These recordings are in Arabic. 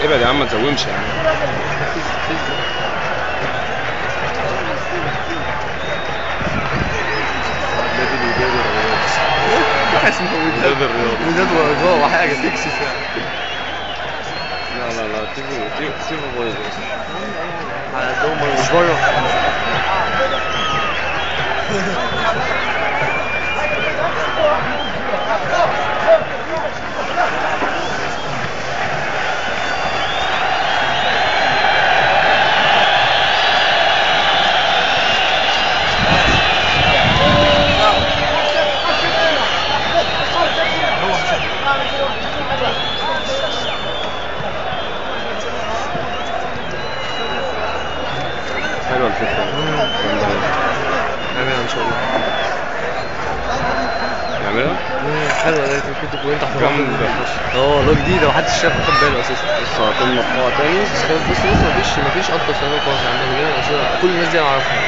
ابعد يا عم ما تزومش يا عم. نادي الوداد الرياضي. حاسس ان هو وداد الرياضي. وداد ورجاء وحاجه تكسف يعني. لا تيفو بايظ عندهم مش بره. حلوه الفكره. نعملها ان شاء الله. نعملها؟ حلوه ده كنت كويس تحت جامده. لو جديده محدش شاف خد باله اساسا. لسه هتم مقطوعه تاني. بس مفيش اكتر سنه خالص عندنا هنا اصلا كل الناس دي انا اعرفها.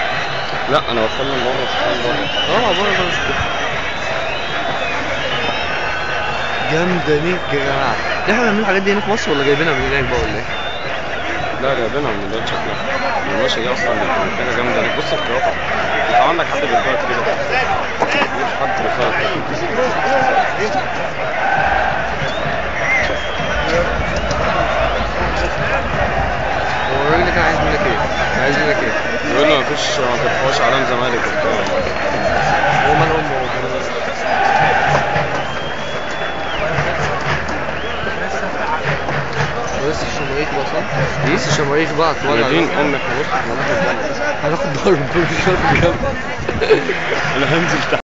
لا انا بتكلم بره بره جامده ليك يا جماعه. احنا بنعمل الحاجات دي هنا في مصر ولا جايبينها من هناك بقى ولا ايه؟ لا جايبينها من دول شكلها. الماشيه دي اصلا حاجه جامده ليك. بص القطع انت عندك حد بيرفعك كده؟ مفيش حد بيرفعك كده. هو الراجل ده كان عايز منك ايه؟ عايز منك ايه؟ بيقول له مفيش ما ترفعوش علام زمالك وبتاع. هو مال امه. بس الشماريخ بقى صح؟ لسه الشماريخ بقى تولع. دين امك بص احنا هناخد جنب. هناخد ضرب مش هناخد جنب. انا هنزل تحت.